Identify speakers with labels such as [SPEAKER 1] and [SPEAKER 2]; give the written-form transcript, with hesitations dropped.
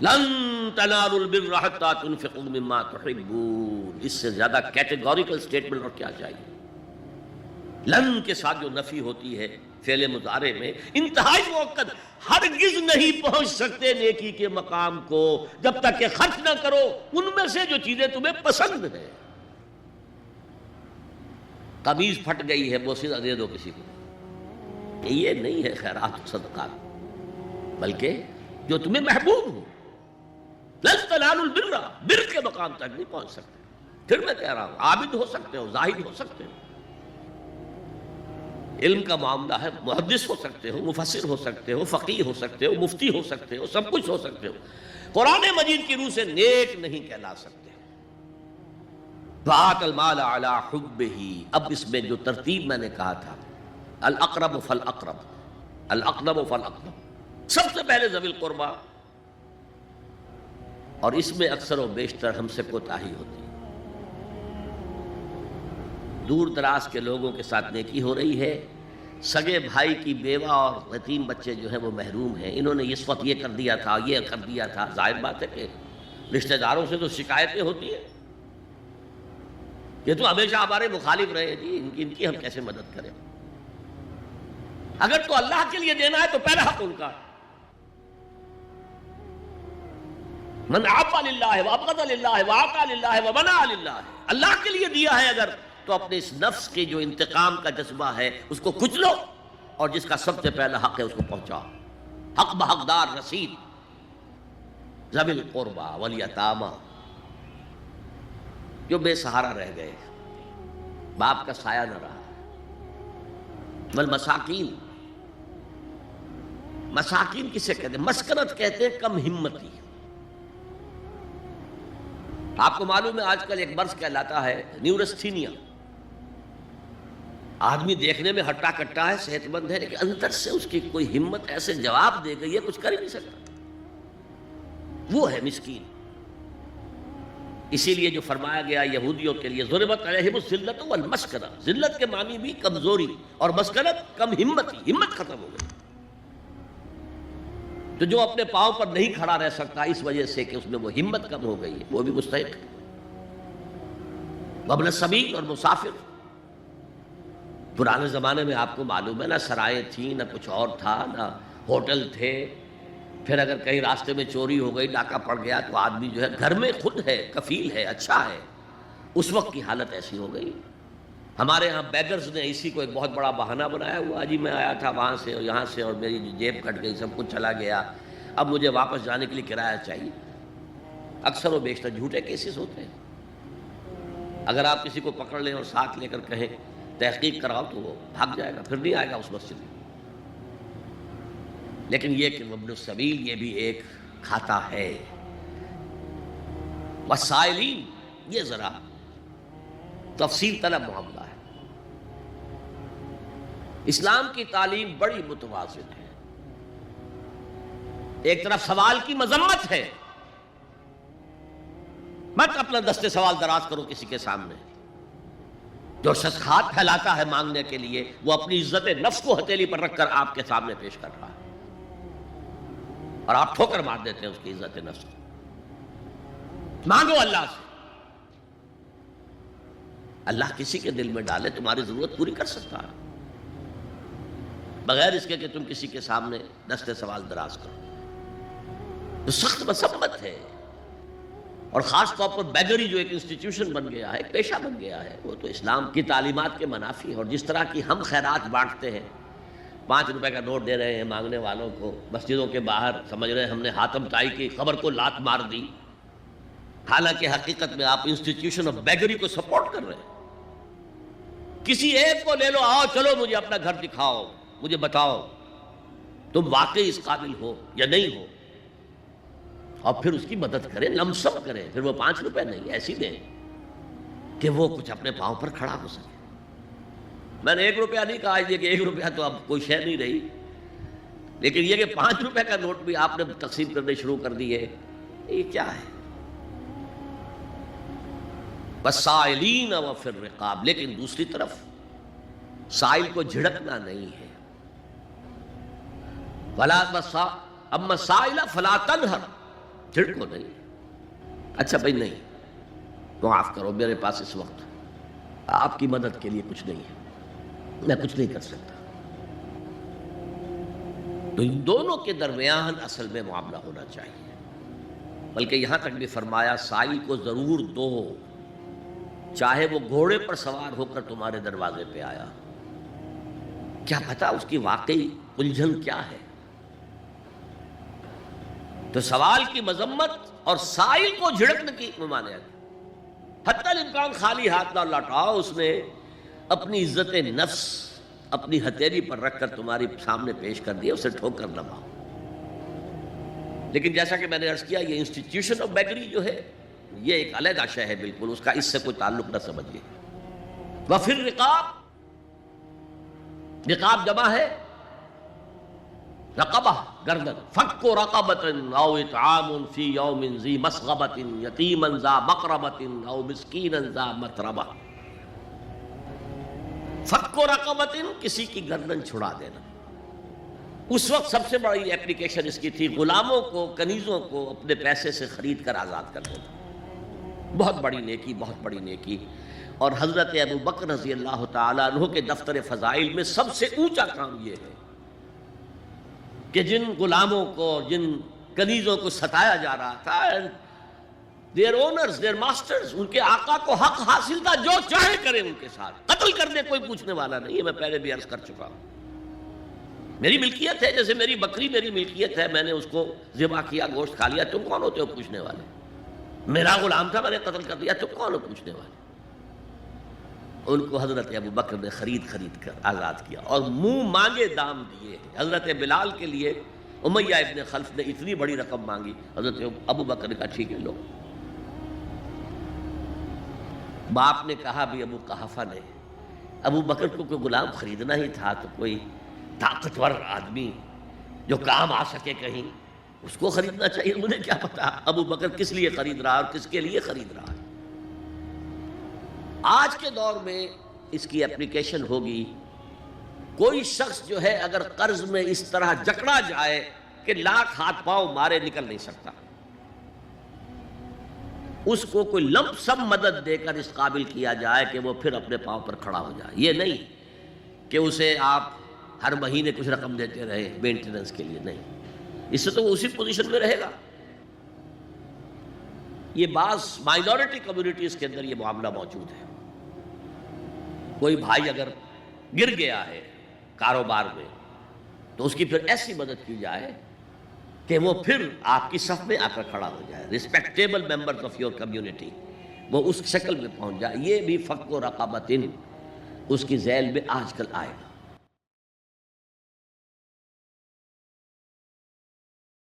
[SPEAKER 1] لن تنالوا البر حتى تنفقوا مما تحبون، اس سے زیادہ کیٹیگوریکل سٹیٹمنٹ اور کیا چاہیے؟ لن کے ساتھ جو نفی ہوتی ہے فعل مضارع میں، انتہائی مؤکد، ہرگز نہیں پہنچ سکتے نیکی کے مقام کو جب تک کہ خرچ نہ کرو ان میں سے جو چیزیں تمہیں پسند ہیں۔ قمیض پھٹ گئی ہے، بوسیدہ دے دو کسی کو، یہ نہیں ہے خیرات و صدقات، بلکہ جو تمہیں محبوب ہو۔ لن تنالوا البر، بر کے مقام تک نہیں پہنچ سکتے۔ پھر میں کہہ رہا ہوں، عابد ہو سکتے ہو، زاہد ہو سکتے ہو، علم کا معاملہ ہے، محدث ہو سکتے ہو، مفسر ہو سکتے ہو، فقیہ ہو سکتے ہو، مفتی ہو سکتے ہو، سب کچھ ہو سکتے ہو، قرآن مجید کی روح سے نیک نہیں کہلا سکتے۔ وآت المال علی حبہ، اب اس میں جو ترتیب میں نے کہا تھا، الاقرب فالاقرب، الاقرب فالاقرب، سب سے پہلے ذوی القربہ، اور اس میں اکثر و بیشتر ہم سے کوتاہی ہوتی ہے۔ دور دراز کے لوگوں کے ساتھ نیکی ہو رہی ہے، سگے بھائی کی بیوہ اور یتیم بچے جو ہیں وہ محروم ہیں، انہوں نے اس وقت یہ کر دیا تھا، یہ کر دیا تھا۔ ظاہر بات ہے کہ رشتہ داروں سے تو شکایتیں ہوتی ہیں، یہ تو ہمیشہ ہمارے مخالف رہے جی، ان کی ہم کیسے مدد کریں؟ اگر تو اللہ کے لیے دینا ہے تو پہلا حق ان کا ہے۔ من عفا للہ وابغض للہ واعطى للہ ومنع للہ، اللہ کے لیے دیا ہے اگر تو اپنے اس نفس کے جو انتقام کا جذبہ ہے اس کو کچلو، اور جس کا سب سے پہلا حق ہے اس کو پہنچاؤ۔ حق بحقدار رسید، ذوی القربى والیتامى، جو بے سہارا رہ گئے، باپ کا سایہ نہ رہا، والمساکین، مساکین کسے کہتے ہیں؟ مسکنت کہتے ہیں کم ہمتی۔ آپ کو معلوم ہے آج کل ایک مرض کہلاتا ہے نیورستھینیا، آدمی دیکھنے میں ہٹا کٹا ہے، صحت مند ہے، لیکن اندر سے اس کی کوئی ہمت ایسے جواب دے گئی ہے کچھ کر ہی نہیں سکتا، وہ ہے مسکین۔ اسی لیے جو فرمایا گیا یہودیوں کے لیے، ضربت علیہم الذلۃ والمسکنہ، ذلت کے معنی بھی کمزوری، اور مسکنت کم ہمتی، ہمت ختم ہو گئی۔ تو جو اپنے پاؤں پر نہیں کھڑا رہ سکتا اس وجہ سے کہ اس میں وہ ہمت کم ہو گئی ہے، وہ بھی مستحق ہے۔ وابن السبیل، اور مسافر۔ پرانے زمانے میں آپ کو معلوم ہے نہ سرائیں تھیں، نہ کچھ اور تھا، نہ ہوٹل تھے، پھر اگر کہیں راستے میں چوری ہو گئی، ڈاکہ پڑ گیا، تو آدمی جو ہے گھر میں خود ہے، کفیل ہے، اچھا ہے۔ اس وقت کی حالت ایسی ہو گئی۔ ہمارے ہاں بیگرز نے اسی کو ایک بہت بڑا بہانہ بنایا ہوا، جی میں آیا تھا وہاں سے اور یہاں سے اور میری جیب کٹ گئی، سب کچھ چلا گیا، اب مجھے واپس جانے کے لیے کرایہ چاہیے۔ اکثر و بیشتر جھوٹے کیسز ہوتے ہیں۔ اگر آپ کسی کو پکڑ لیں اور ساتھ لے کر کہیں تحقیق کراؤ تو وہ بھاگ جائے گا، پھر نہیں آئے گا اس مسجد میں۔ لیکن یہ کہ وابن السبیل یہ بھی ایک کھاتا ہے۔ والسائلین، یہ ذرا تفصیل طلب معاملہ ہے۔ اسلام کی تعلیم بڑی متوازن ہے۔ ایک طرف سوال کی مذمت ہے، مت اپنا دستے سوال دراز کرو کسی کے سامنے۔ جو شخص ہاتھ پھیلاتا ہے مانگنے کے لیے، وہ اپنی عزت نفس کو ہتھیلی پر رکھ کر آپ کے سامنے پیش کر رہا ہے، اور آپ ٹھوکر مار دیتے ہیں اس کی عزت نفس کو۔ مانگو اللہ سے، اللہ کسی کے دل میں ڈالے تمہاری ضرورت پوری کر سکتا ہے، بغیر اس کے کہ تم کسی کے سامنے دستے سوال دراز کرو۔ تو سخت مذمت ہے، اور خاص طور پر بیگری جو ایک انسٹیٹیوشن بن گیا ہے، ایک پیشہ بن گیا ہے، وہ تو اسلام کی تعلیمات کے منافی ہے۔ اور جس طرح کی ہم خیرات بانٹتے ہیں، 5 روپے کا نوٹ دے رہے ہیں مانگنے والوں کو، مسجدوں کے باہر سمجھ رہے ہیں ہم نے حاتم طائی کی خبر کو لات مار دی، حالانکہ حقیقت میں آپ انسٹیٹیوشن آف بیگری کو سپورٹ کر رہے ہیں۔ کسی ایک کو لے لو، آؤ چلو مجھے اپنا گھر دکھاؤ، مجھے بتاؤ تم واقعی اس قابل ہو یا نہیں ہو، اور پھر اس کی مدد کریں، لمسم کریں۔ پھر وہ 5 روپے نہیں، ایسی دیں کہ وہ کچھ اپنے پاؤں پر کھڑا ہو سکے۔ میں نے 1 روپیہ نہیں کہا یہ کہ 1 روپیہ تو اب کوئی شے نہیں رہی، لیکن یہ کہ 5 روپے کا نوٹ بھی آپ نے تقسیم کرنے شروع کر دیے، یہ کیا ہے؟ والسائلین وفی الرقاب، لیکن دوسری طرف سائل کو جھڑکنا نہیں ہے۔ اما السائل فلا تنہر، چھڑکو نہیں. اچھا بھائی نہیں، معاف کرو، میرے پاس اس وقت آپ کی مدد کے لیے کچھ نہیں ہے، میں کچھ نہیں کر سکتا. تو ان دونوں کے درمیان اصل میں معاملہ ہونا چاہیے. بلکہ یہاں تک بھی فرمایا سائل کو ضرور دو، چاہے وہ گھوڑے پر سوار ہو کر تمہارے دروازے پہ آیا. کیا پتا اس کی واقعی الجھن کیا ہے. تو سوال کی مذمت اور سائل کو جھڑکنے کی ممانعت. حتی الامکان خالی ہاتھ نہ لوٹاؤ، اس نے اپنی عزت نفس اپنی ہتھیلی پر رکھ کر تمہاری سامنے پیش کر دیا، اسے ٹھوکر نہ مارو. لیکن جیسا کہ میں نے عرض کیا، یہ انسٹیٹیوشن آف بیگری جو ہے یہ ایک علیحدہ شے ہے، بالکل اس کا اس سے کوئی تعلق نہ سمجھیے. وَفِي الرِّقَابِ، رقاب جمع ہے رقبہ، گردن. فَكُّ رَقَبَةٍ أَوْ إِطْعَامٌ فِي يَوْمٍ ذِي مَسْغَبَةٍ يَتِيمًا ذَا مَقْرَبَةٍ أَوْ مِسْكِينًا ذَا مَتْرَبَةٍ. فَكُّ رَقَبَةٍ، کسی کی گردن چھڑا دینا. اس وقت سب سے بڑی اپلیکیشن اس کی تھی غلاموں کو، کنیزوں کو اپنے پیسے سے خرید کر آزاد کر دینا. بہت بڑی نیکی، بہت بڑی نیکی. اور حضرت ابو بکر رضی اللہ تعالیٰ عنہ کے دفتر فضائل میں سب سے اونچا کام یہ ہے کہ جن غلاموں کو، جن کنیزوں کو ستایا جا رہا تھا، their owners, their masters، ان کے آقا کو حق حاصل تھا، جو چاہے کرے ان کے ساتھ، قتل کرنے کوئی پوچھنے والا نہیں ہے. میں پہلے بھی عرض کر چکا ہوں، میری ملکیت ہے، جیسے میری بکری میری ملکیت ہے، میں نے اس کو ذبح کیا، گوشت کھا لیا، تم کون ہوتے ہو پوچھنے والے؟ میرا غلام تھا، میں نے قتل کر دیا، تم کون ہو پوچھنے والے؟ ان کو حضرت ابو بکر نے خرید کر آزاد کیا اور منہ مانگے دام دیے. حضرت بلال کے لیے امیہ ابن خلف نے اتنی بڑی رقم مانگی، حضرت ابو بکر نے کہا ٹھیک ہے لو. باپ نے کہا بھی ابو قحافہ نے، ابو بکر کو کوئی غلام خریدنا ہی تھا تو کوئی طاقتور آدمی جو کام آ سکے کہیں، اس کو خریدنا چاہیے. مجھے کیا پتا ابو بکر کس لیے خرید رہا اور کس کے لیے خرید رہا ہے. آج کے دور میں اس کی اپلیکیشن ہوگی. کوئی شخص جو ہے اگر قرض میں اس طرح جکڑا جائے کہ لاکھ ہاتھ پاؤں مارے نکل نہیں سکتا، اس کو کوئی لمپ سم مدد دے کر اس قابل کیا جائے کہ وہ پھر اپنے پاؤں پر کھڑا ہو جائے. یہ نہیں کہ اسے آپ ہر مہینے کچھ رقم دیتے رہے مینٹیننس کے لیے، نہیں. اس سے تو وہ اسی پوزیشن میں رہے گا. یہ بعض مائنورٹی کمیونٹیز کے اندر یہ معاملہ موجود ہے. کوئی بھائی اگر گر گیا ہے کاروبار میں تو اس کی پھر ایسی مدد کی جائے کہ وہ پھر آپ کی صف میں آ کر کھڑا ہو جائے. Respectable members of your community وہ اس شکل میں پہنچ جائے. یہ بھی فک و رقابتن اس کی ذیل میں آج کل آئے گا.